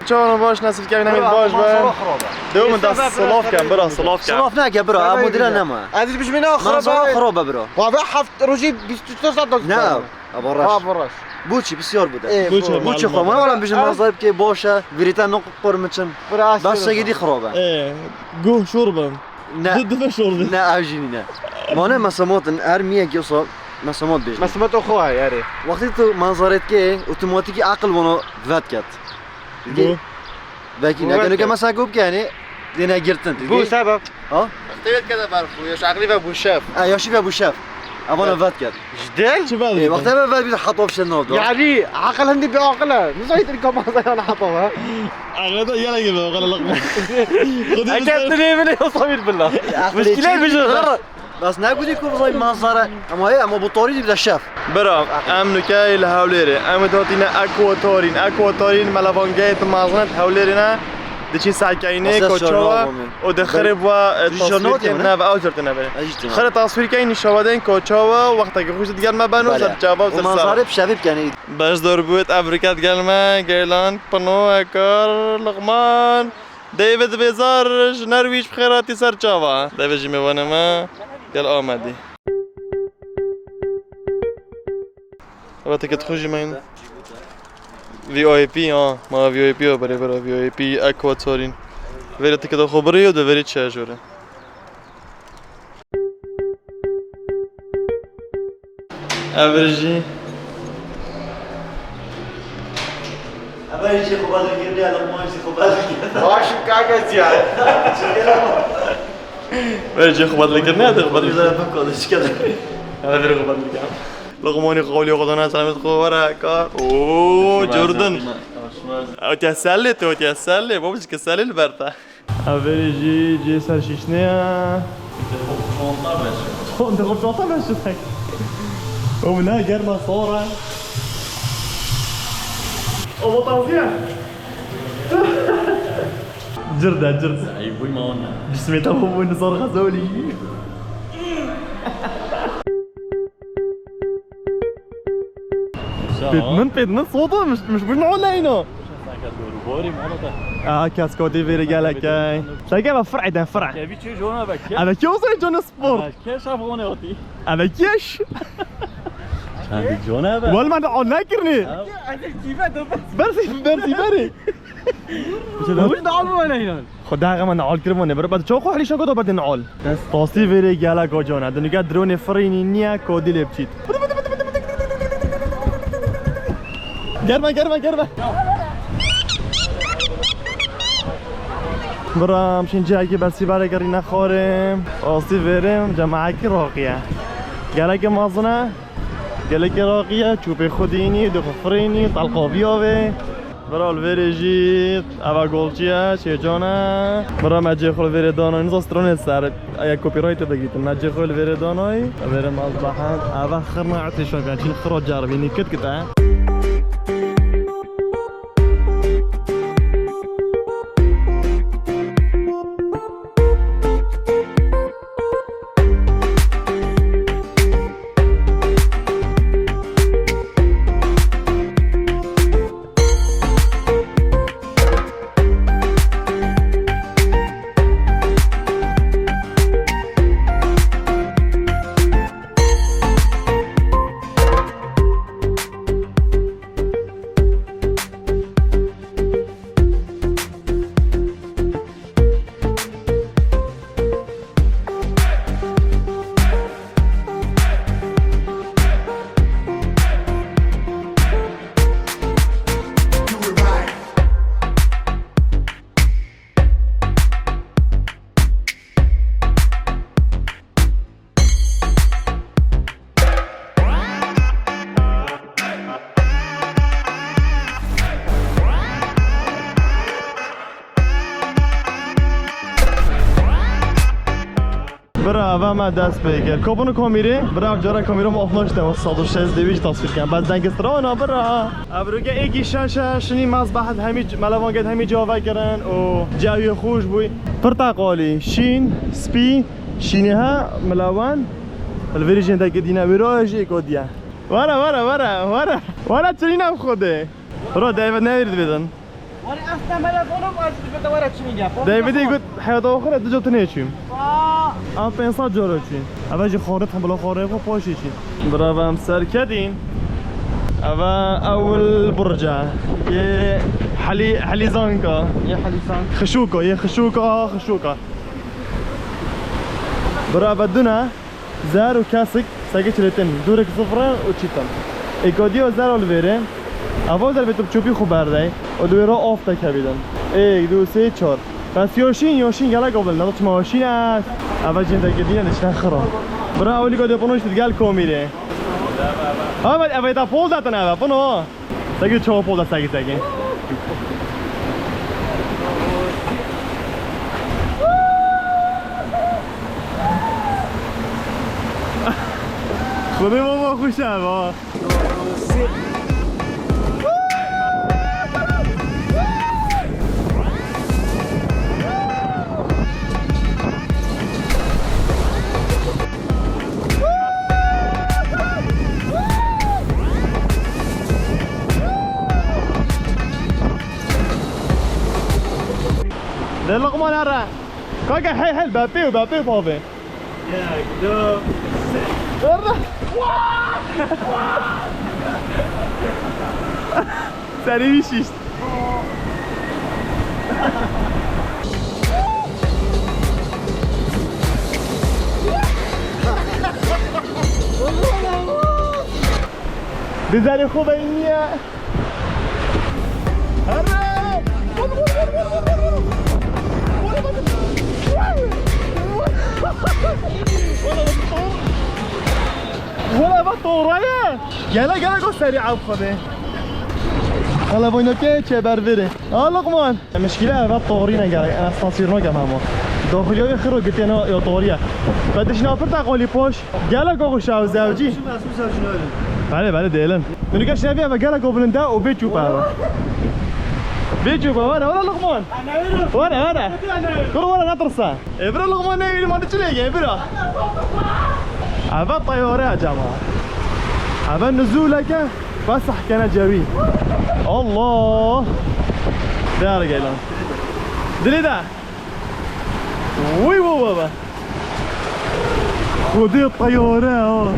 چون باش نصف کردن نمید باش با دوم دست صلاف کن برا صلاف کن صلاف نکه برا اما دیره نما عزیز بش مینا منظره خرابه برا وابا هفت روزی 24 ساعت داشت نه ابراش براش بوچی بسیار بوده بوچی خو من ولی بجم منظره که باشه وریتا نق قرمچن بس شگیدی خرابه گوه شربم نه دفع شربه نه اوجینی نه مانه مسامات هر میه که اصلا مسامات بیش مسمت خواه یاری وقتی تو منظرت که اتوماتیکی عقل منو ود کرد گوه بکی نکنه که مثلا گفت که یعنی دینا گرتن بو سبب ها اختیارت کده برخو یا شغلی و بوشف یاشی و ابوشف اما ود کرد جدل چه بعد وقتی ما ود بیت حطوف شنو يعني عقل هندي بعقله نزايد الكم انا حطوها اغلب يلا جيب غلا لقمه اكلتني من صمير بالله مشكله بيجي غلط بس نگودی که بزای منظره اما بطاری بده شف برا ام نکای لهوليري ام دوتينا اكواتورين ملافونجيت مازنت هوليرينا دچی ساکینه کوچوا و دخرب و تصویر کنه و آجرت نبره خرد تصویر کنی نشودن کوچوا وقتی که خوش دیگر ما بنو سر جواب سر منظره بشویب کنی باش دور بود افریقات گلما گیلان پنو اکار لقمان دیوید بیزار نرویج بخیراتی سر جوا دیوید جی میوانم گل آمدی وقتی که تخوشی من VIP ما VIP برای VIP اکواتورین ولی تکه خبری و دوری چه جوره ابرجی ابرجی خوب از گیری لقمانشی خوب از گیری باش كاكا زياد ابرجی خوب از گیری نه خوب از گیری بکادش کده ابرجی خوب از گیری لقمانی قولی قدنا سلامت خوبره کار اوه جوردن وتسلي بابش كسالي البرتا افريجي جي سال شيشنيا انت غلطان باش تضحك ومنها قرنا صورة ابو توزيع جردة ايوه ما قلنا جسمي تو وين صار غزولي بيدمن صوته مش بنقول هنا كاسكودي فيري قالك شايفه فرع ده فرع كيفي تشي جونا بكيش انا كيف وصل جون سبورت كيش افوني اوتي انا كيش عندك جونا بك ولا ما ناكرني برسي بري وش دعوا ولا هنا خدها غما نعول كرموني برا بعد شو خوحلي شو كده بعد نعول توصي فيري قالك جونا دني قاعد دروني فريني نيا كودي لبشيت قربة برا مشين جاكي بسي بالي قرينا خورم اوصي فيرم جماعة راقية قالك مازنة قالك راقية تشوفي خديني دخفريني طلقو بيوبي برا الفيري جيت اوه قولچيا چه جانا برا مجي خول الفيري دانوي نزا ستروني سر ايا كوبي رايت بگیتن مجي خول الفيري دانوي الفيري مصباحان اوه خرنا عطي شو بيان چين خرو جاربيني كت برا و ما دست بگیر کوپن کامیره برا جارا کامیرا ما افناشته و 162 تصویر کنم بعد دنگسترانا برا ابروگه ایگی شنی مذبحت همه ملوانگت همه جا وگرن و جوی خوش بوی پرتقالی شین سپی شینه ها ملوان الویرجن داگه دینا براج اکودیا ورا چرینم خوده برا دیوید نویرد بدن وانا اصلا ملفونم از بدوره چی میگم دیوید يقول حياة أخرى دو جبت نيشيم. أنا بنصاد جورتشين. أبغى خارط هم بلا خارط و پاشیشین. برام سرکدین. أول برجع. یه حلیزانکا. یه حلیزان. یه خشوکا. برا بدونا زار و کاسک ساقط لتن دورك صفرا و چیتن. اکادیو زار الویره. اول در بیتوب چوبی خوب بردای و دوی را آفت کبیدن 1 2 3 4 پس یاشین گله قبل نداشت ماشین است اول جنده گدینه نشن خراب برا اولی که دپونوش گل کومیره اول تا پول دادن اول پونو سگی چهار پول داد سگی خودی ماما خوشه با ده لقمان هرا كاكا حيل بابي بابي يا كدو سريع بيشيش بزاري خوبينيا هرا ولا بطورة يلا قول سريع عفوا هلا بوينو كيتش برفيري لقمان المشكلة بطورين انا اسانسيرنا كمان داخلي خير قلت انا يا طوريه بعدش نافر تقولي بوش قال قوغو شاو زوجي بله ديلن من كاش نبي قال قبل انت وبيتشوبا ورا لقمان ورا كل ورا نطرسه ابرا لقمان نبي ما تشليه ابرا عبا طياره يا جماعه عبا نزولك بس حكينا جوي الله دار قيلان دليدا وي بابا خذي الطياره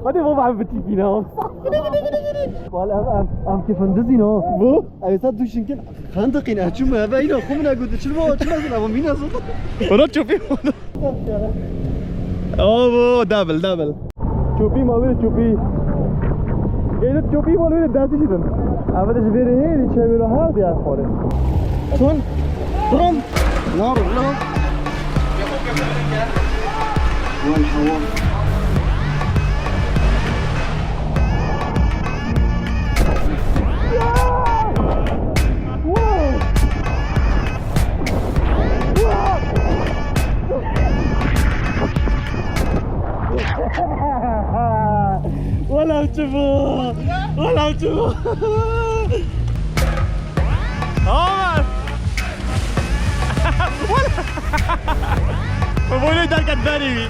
هذا مو بعرف بتجينا والله ام كيف ندزينا بو ايسا دوشينكن خندقين شو ما باينه خمنا قلت شو لازم مين اصلا ولا تشوفي اوه دبل شوفي ما وين شوفي قاعد تشوفي ما وين داتي جدا ابدا جبيري هي تشاورها هذا يا اخوي شلون برم نار لا والحوار ولا تشوفوا عمر بقول ده كدباني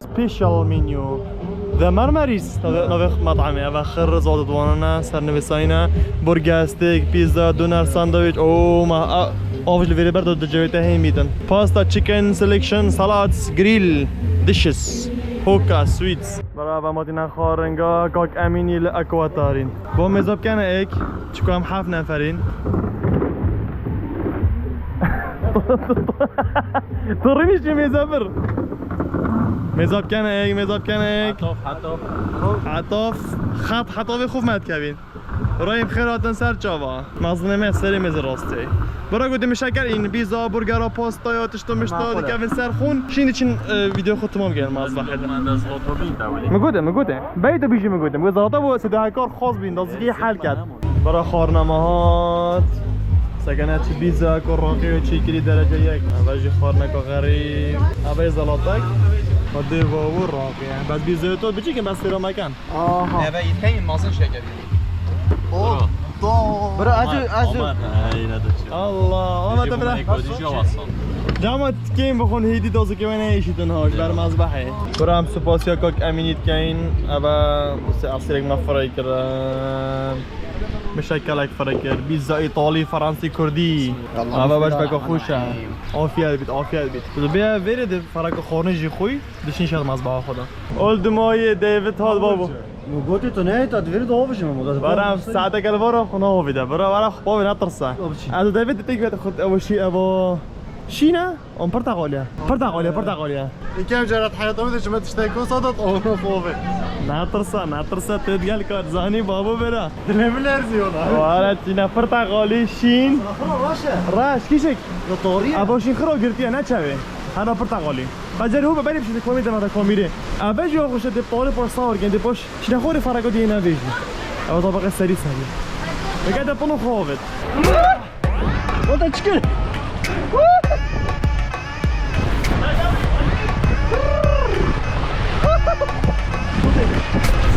سبيشال منيو ذا مرمريس نوخ مطعمي أبخر زود دواننا سر نویساینا برگر استیک پیزا دونر ساندویچ او ما آفش لویری برد دو جویته هی میدن پاستا چیکن سلیکشن سالادز گریل دیشز هوکا سویتس برای مدینه خارنگا کاک امینی لاکواتارین با مزاب کنه ایک چکو هم 7 نفرین طرينيش ميزابر ميزاب كانك ميزاب كانك حطوف خط حطوف خوف مات كابين رايم خيراتن سر جاوا مظلمه سری میز راستی برای گفتم مشکل این پیزا برگر و پاستا یا تشتو مشتا دیگه سرخون شین چین ویدیو خود تمام گیرم از واحد میگوده بیت بیشی میگوده وزارت و صدای کار خاص بین دازگی حل کرد برای خارنمهات سكنات بيتزا كراقي وتشيكري درجة ياك باجي خارنك غريب ابي زلطك وديفو والراقي يعني بعد بيتزا تو بتجي بس في مكان اه يتكين مازن شكل اوه برا ازو الله ما تبرا جامعت كيم بخون هيدي دوزو كمان ايشيتن هاش بر مذبحه برام سپاسیا کاک امینیت کین ابا اصلك مفرای کرد مشكلك فريكر بيتزا ايطالي فرنسي كردي ابا باش بك خوشه عافيه بيت بیا ورد فرق خارنجي خوي دشين شاد مزبا خدا اولد ماي ديفيد هاد بابا گوتی تو نه تا ورد آبش مو برام ساعه قال ورا خنا هويدا برا بابا نطرسا از ديفيد تيجي تاخذ اول شيء ابو شينا ام برتقاليا كم جرت حياته بدش ما تشتكوا صدت او خوفه نطرسا تدقال كار زاني بابا برا دلمل ارزيونا ولا تينا برتقالي شين راش كيشك طوري ابو شين خرو قلتي انا تشاوي انا برتقالي فجر هو ببالي بشي كوميدي ما كوميدي اباجي اخش دي طوري بور صور كان دي بوش شنو خوري فرقو دي هنا فيجي او طبق السريس هذه قاعد طنو خوفت وانت تشكل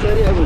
سريع ابو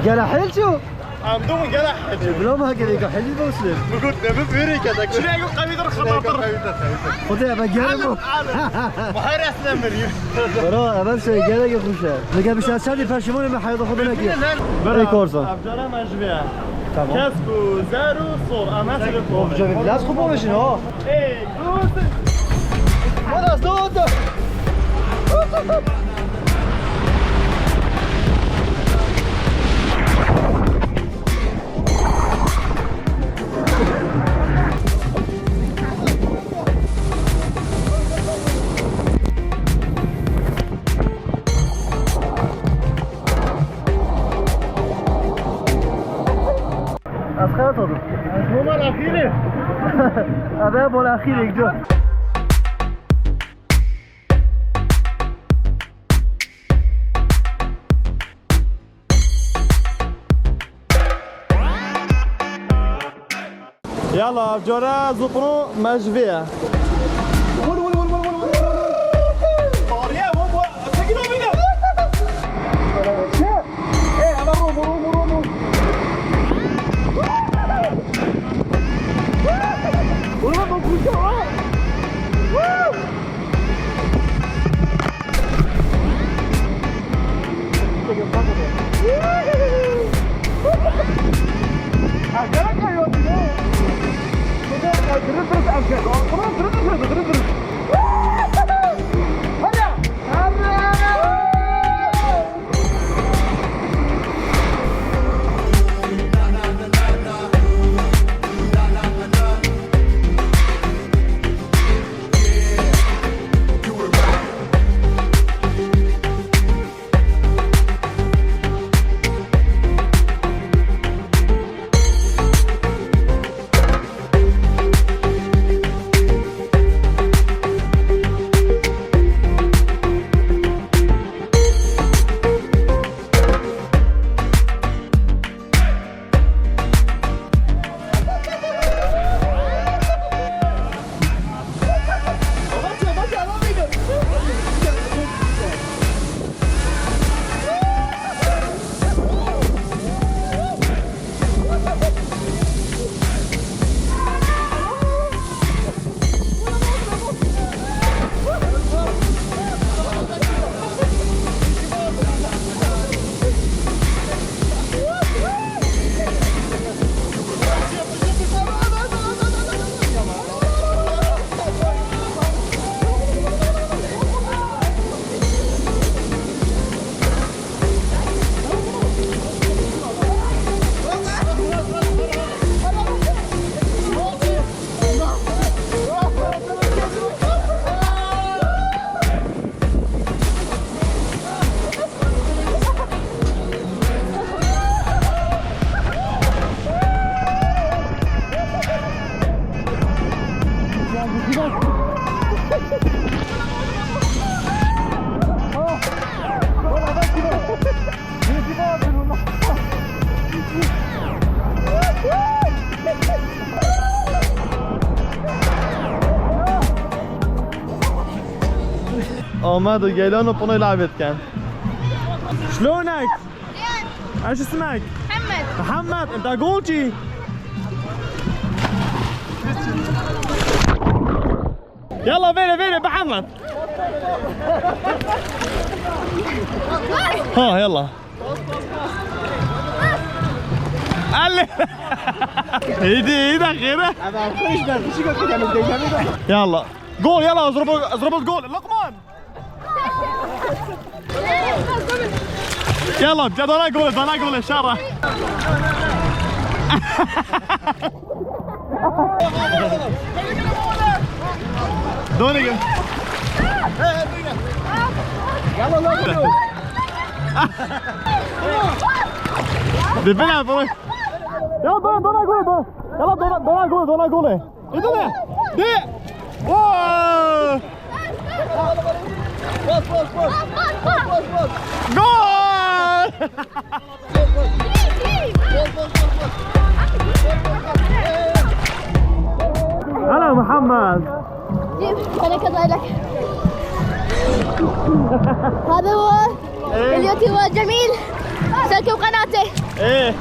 قال حلتو عم دوم قلح بلا ما هكذا حلي بوسلم قلت نبي فيري كذا شنو يقول قبيدر خاطر خذها ابى قال محرس نمري برا بس قال يا خوشه لقى بس اسالي فرشمون ما حيض خذنا كي بري كورسا ابجرا مجبيه كسبو زارو صور انا سيرو لا تخبوا مش ها اي كروس خلاص دوت خاطر المهم الاخيره ابى ابو الاخير يجو يلا بجورا زقرو مجفيه آمد و گیلان و پناه لعبت کن شلونك؟ ايش اسمك؟ محمد محمد انت اقول شي يلا بينا محمد ها يلا علي ايدي اخيرا يلا جول يلا اضرب الجول لقمان يلا دانا قول اشاره دوني يلا دبنا بوي يلا دانا قول ايه ده دي واو جول هلا محمد انا كذا لك هذا هو اليوتيوب الجميل سلكوا قناته ايه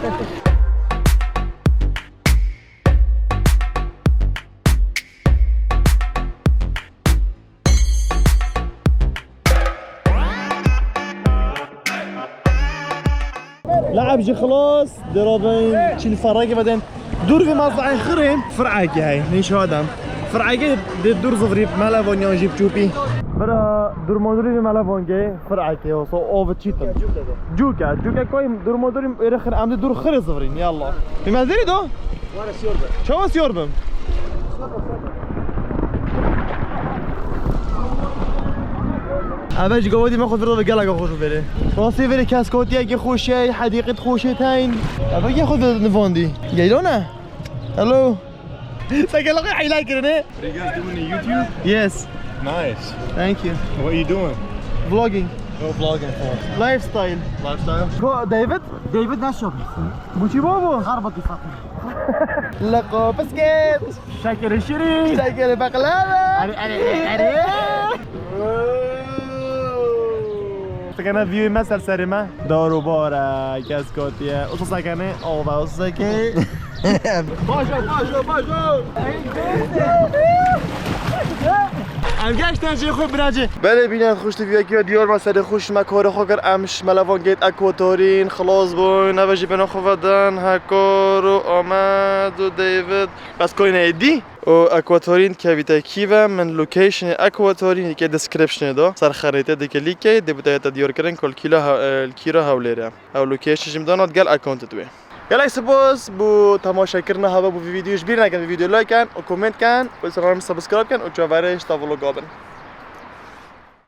لعب جي خلاص ضربين شيل الفراقي بعدين دور في مصنع خرم فرعاكي هاي ليش هذا فرعاكي دور صفري مالافون يجيب شوبي برا دور مودري مالافون فرعاكي هو اوف تشيتن جوكا كوي دور مودري يرخر عم دور خري صفرين يلا في مازيري دو وانا سيوربا شو سيوربم أباش قوادي ما خذ في الرضا قلق أخوش بره راسي في الكاسكوت يجي خوشي حديقة خوشتين أباش ياخذ نفوندي جايلونا هلو سجل لقي حيلاك رني Are you guys doing the YouTube? Yes Nice. thank you What are you doing? vlogging Go vlogging for. lifestyle ديفيد نشوف بوشي بابو خربط فاطمه لقو بسكيت شاكر الشريك شكل بقلاوة سكنه فيو مثل سرمه دارو باره کاسکاتیه اوسا سکنه آوه اوسا سکنه باشو ام گشتن چه خوب براجه بله بینن خوش تیوی که دیار ما سر خوش مکار خوگر امش ملوان گیت اکواتورین خلاص بوین نوجی بنا خوادن هکار و آمد و دیوید بس کوین ایدی و اکواتورین که بیت کیو من لوکیشن اکواتورین که دسکریپشن دو سر خریطه دیگه لیکه دیبوده دیار کردن کل کیلو هاولره او لوکیشن جمدانات گل اکانت توی گلای سپاس بو تماشا کردن هوا بو ویدیوش بیر نکن ویدیو لایک کن و کامنت کن و سبسکرایب کن و جوارش تا ولوگ آبن